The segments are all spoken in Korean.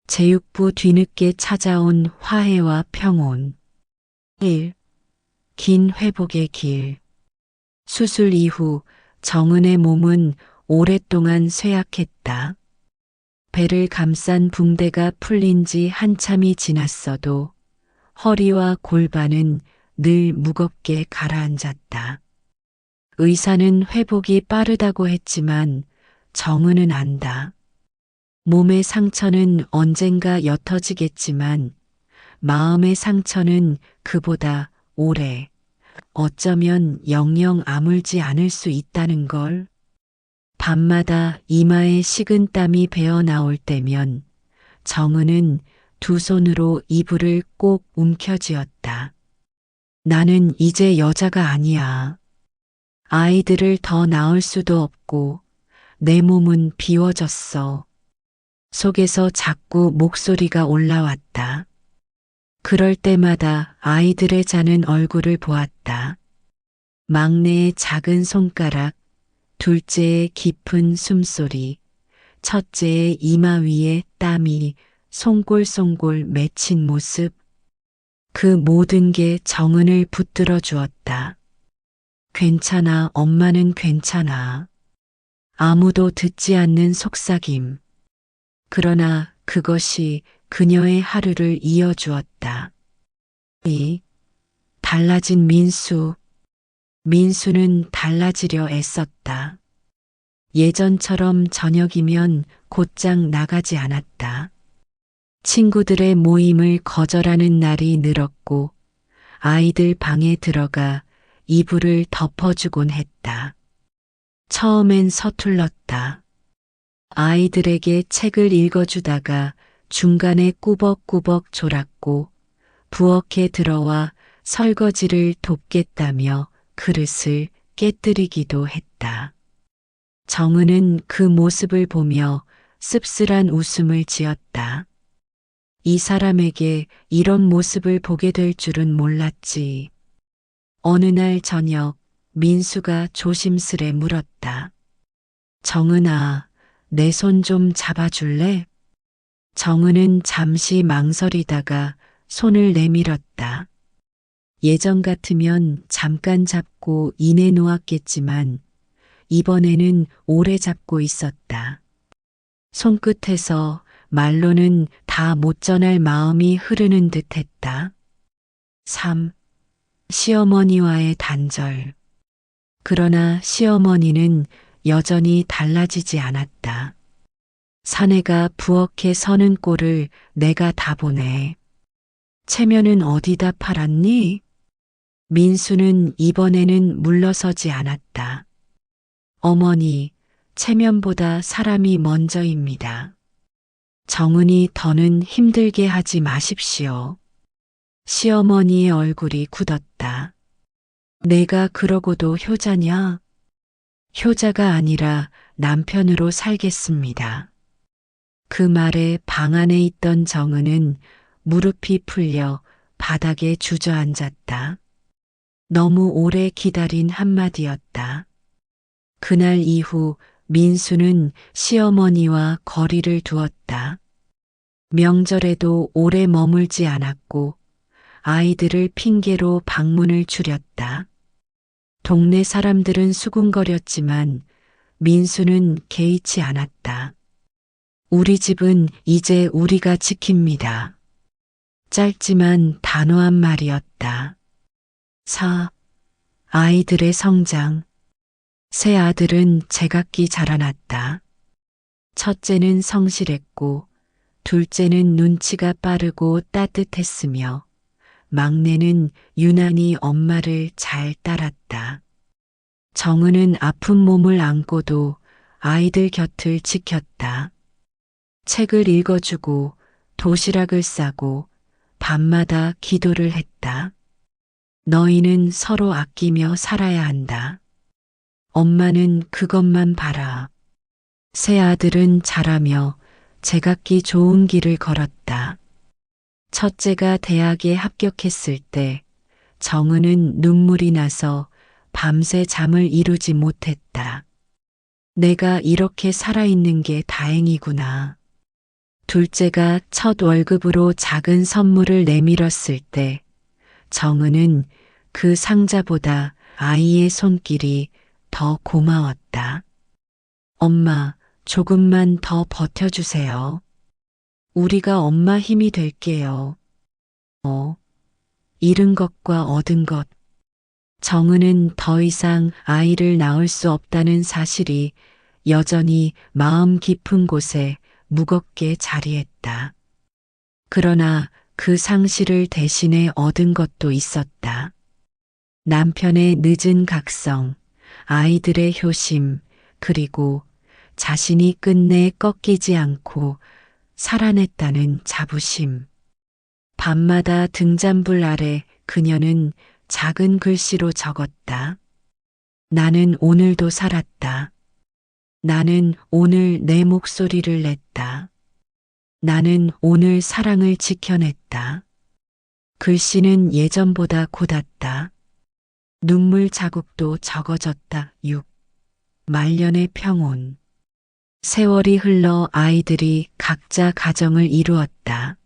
제육부 뒤늦게 찾아온 화해와 평온. 1. 긴 회복의 길. 수술 이후 정은의 몸은 오랫동안 쇠약했다. 배를 감싼 붕대가 풀린 지 한참이 지났어도 허리와 골반은 늘 무겁게 가라앉았다. 의사는 회복이 빠르다고 했지만 정은은 안다. 몸의 상처는 언젠가 옅어지겠지만 마음의 상처는 그보다 오래, 어쩌면 영영 아물지 않을 수 있다는 걸. 밤마다 이마에 식은 땀이 배어 나올 때면 정은은 두 손으로 이불을 꼭 움켜쥐었다. 나는 이제 여자가 아니야. 아이들을 더 낳을 수도 없고 내 몸은 비워졌어. 속에서 자꾸 목소리가 올라왔다. 그럴 때마다 아이들의 자는 얼굴을 보았다. 막내의 작은 손가락, 둘째의 깊은 숨소리, 첫째의 이마 위에 땀이 송골송골 맺힌 모습. 그 모든 게 정은을 붙들어 주었다. 괜찮아, 엄마는 괜찮아. 아무도 듣지 않는 속삭임. 그러나 그것이 그녀의 하루를 이어주었다. 달라진 민수. 민수는 달라지려 애썼다. 예전처럼 저녁이면 곧장 나가지 않았다. 친구들의 모임을 거절하는 날이 늘었고 아이들 방에 들어가 이불을 덮어주곤 했다. 처음엔 서툴렀다. 아이들에게 책을 읽어주다가 중간에 꾸벅꾸벅 졸았고 부엌에 들어와 설거지를 돕겠다며 그릇을 깨뜨리기도 했다. 정은은 그 모습을 보며 씁쓸한 웃음을 지었다. 이 사람에게 이런 모습을 보게 될 줄은 몰랐지. 어느 날 저녁 민수가 조심스레 물었다. 정은아, 내 손 좀 잡아줄래? 정은은 잠시 망설이다가 손을 내밀었다. 예전 같으면 잠깐 잡고 이내 놓았겠지만 이번에는 오래 잡고 있었다. 손끝에서 말로는 다 못 전할 마음이 흐르는 듯했다. 3. 시어머니와의 단절. 그러나 시어머니는 여전히 달라지지 않았다. 사내가 부엌에 서는 꼴을 내가 다 보네. 체면은 어디다 팔았니? 민수는 이번에는 물러서지 않았다. 어머니, 체면보다 사람이 먼저입니다. 정은이 더는 힘들게 하지 마십시오. 시어머니의 얼굴이 굳었다. 내가 그러고도 효자냐? 효자가 아니라 남편으로 살겠습니다. 그 말에 방 안에 있던 정은은 무릎이 풀려 바닥에 주저앉았다. 너무 오래 기다린 한마디였다. 그날 이후 민수는 시어머니와 거리를 두었다. 명절에도 오래 머물지 않았고 아이들을 핑계로 방문을 줄였다. 동네 사람들은 수군거렸지만 민수는 개의치 않았다. 우리 집은 이제 우리가 지킵니다. 짧지만 단호한 말이었다. 4. 아이들의 성장. 새 아들은 제각기 자라났다. 첫째는 성실했고 둘째는 눈치가 빠르고 따뜻했으며 막내는 유난히 엄마를 잘 따랐다. 정은은 아픈 몸을 안고도 아이들 곁을 지켰다. 책을 읽어주고 도시락을 싸고 밤마다 기도를 했다. 너희는 서로 아끼며 살아야 한다. 엄마는 그것만 바라. 새 아들은 자라며 제각기 좋은 길을 걸었다. 첫째가 대학에 합격했을 때 정은은 눈물이 나서 밤새 잠을 이루지 못했다. 내가 이렇게 살아있는 게 다행이구나. 둘째가 첫 월급으로 작은 선물을 내밀었을 때 정은은 그 상자보다 아이의 손길이 더 고마웠다. 엄마, 조금만 더 버텨주세요. 우리가 엄마 힘이 될게요. 잃은 것과 얻은 것. 정은은 더 이상 아이를 낳을 수 없다는 사실이 여전히 마음 깊은 곳에 무겁게 자리했다. 그러나 그 상실을 대신해 얻은 것도 있었다. 남편의 늦은 각성, 아이들의 효심, 그리고 자신이 끝내 꺾이지 않고 살아냈다는 자부심. 밤마다 등잔불 아래 그녀는 작은 글씨로 적었다. 나는 오늘도 살았다. 나는 오늘 내 목소리를 냈다. 나는 오늘 사랑을 지켜냈다. 글씨는 예전보다 곧았다. 눈물 자국도 적어졌다. 6. 말년의 평온. 세월이 흘러 아이들이 각자 가정을 이루었다.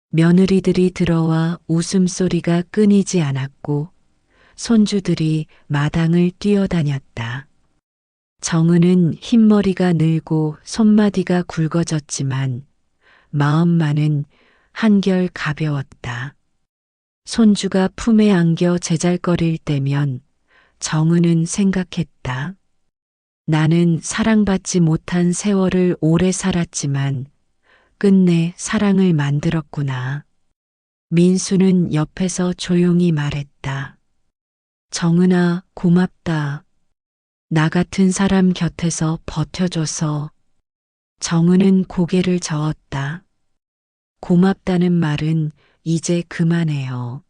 며느리들이 들어와 웃음소리가 끊이지 않았고 손주들이 마당을 뛰어다녔다. 정은은 흰머리가 늘고 손마디가 굵어졌지만 마음만은 한결 가벼웠다. 손주가 품에 안겨 제잘거릴 때면 정은은 생각했다. 나는 사랑받지 못한 세월을 오래 살았지만 끝내 사랑을 만들었구나. 민수는 옆에서 조용히 말했다. 정은아, 고맙다. 나 같은 사람 곁에서 버텨줘서. 정은은 고개를 저었다. 고맙다는 말은 이제 그만해요.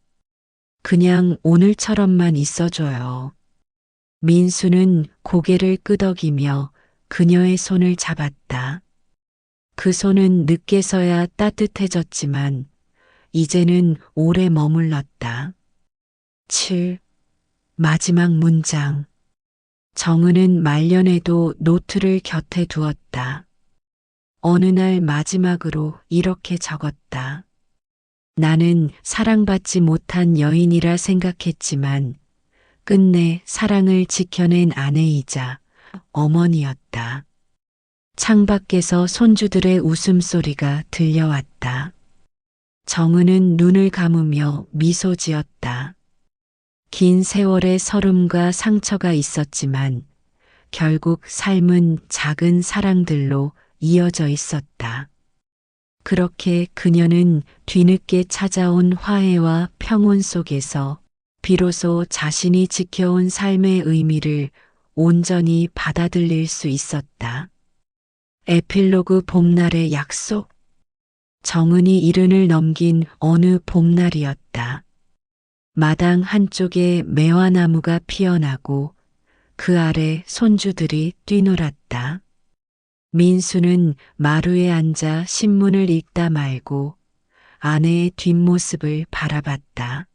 그냥 오늘처럼만 있어줘요. 민수는 고개를 끄덕이며 그녀의 손을 잡았다. 그 손은 늦게서야 따뜻해졌지만 이제는 오래 머물렀다. 7. 마지막 문장. 정은은 말년에도 노트를 곁에 두었다. 어느 날 마지막으로 이렇게 적었다. 나는 사랑받지 못한 여인이라 생각했지만 끝내 사랑을 지켜낸 아내이자 어머니였다. 창밖에서 손주들의 웃음소리가 들려왔다. 정은은 눈을 감으며 미소 지었다. 긴 세월의 서름과 상처가 있었지만 결국 삶은 작은 사랑들로 이어져 있었다. 그렇게 그녀는 뒤늦게 찾아온 화해와 평온 속에서 비로소 자신이 지켜온 삶의 의미를 온전히 받아들일 수 있었다. 에필로그 봄날의 약속. 정은이 이른을 넘긴 어느 봄날이었다. 마당 한쪽에 매화나무가 피어나고 그 아래 손주들이 뛰놀았다. 민수는 마루에 앉아 신문을 읽다 말고 아내의 뒷모습을 바라봤다.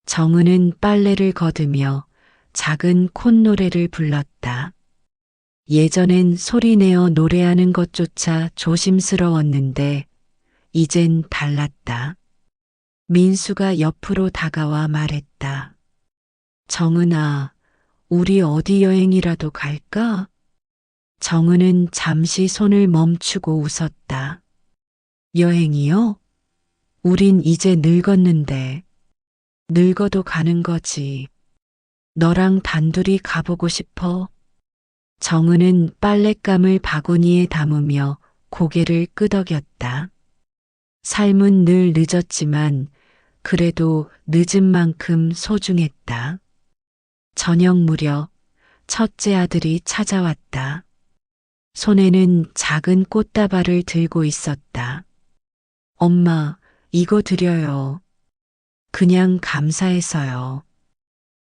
정은은 빨래를 거두며 작은 콧노래를 불렀다. 예전엔 소리내어 노래하는 것조차 조심스러웠는데 이젠 달랐다. 민수가 옆으로 다가와 말했다. 정은아, 우리 어디 여행이라도 갈까? 정은은 잠시 손을 멈추고 웃었다. 여행이요? 우린 이제 늙었는데. 늙어도 가는 거지. 너랑 단둘이 가보고 싶어. 정은은 빨랫감을 바구니에 담으며 고개를 끄덕였다. 삶은 늘 늦었지만 그래도 늦은 만큼 소중했다. 저녁 무렵 첫째 아들이 찾아왔다. 손에는 작은 꽃다발을 들고 있었다. 엄마, 이거 드려요. 그냥 감사해서요.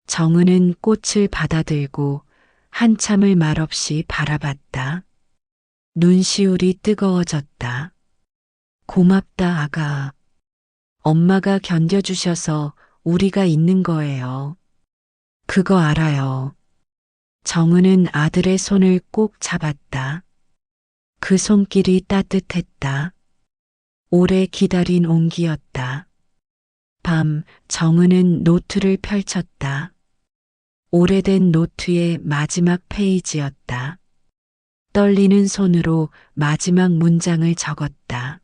정은은 꽃을 받아들고 한참을 말없이 바라봤다. 눈시울이 뜨거워졌다. 고맙다, 아가. 엄마가 견뎌주셔서 우리가 있는 거예요. 그거 알아요. 정은은 아들의 손을 꼭 잡았다. 그 손길이 따뜻했다. 오래 기다린 온기였다. 밤, 정은은 노트를 펼쳤다. 오래된 노트의 마지막 페이지였다. 떨리는 손으로 마지막 문장을 적었다.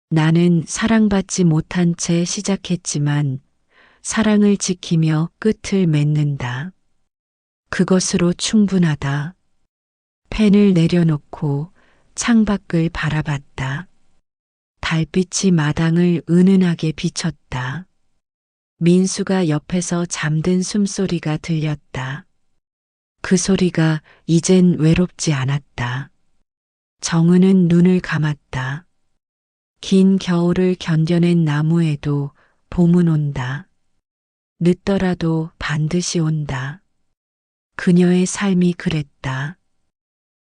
나는 사랑받지 못한 채 시작했지만 사랑을 지키며 끝을 맺는다. 그것으로 충분하다. 펜을 내려놓고 창밖을 바라봤다. 달빛이 마당을 은은하게 비췄다. 민수가 옆에서 잠든 숨소리가 들렸다. 그 소리가 이젠 외롭지 않았다. 정은은 눈을 감았다. 긴 겨울을 견뎌낸 나무에도 봄은 온다. 늦더라도 반드시 온다. 그녀의 삶이 그랬다.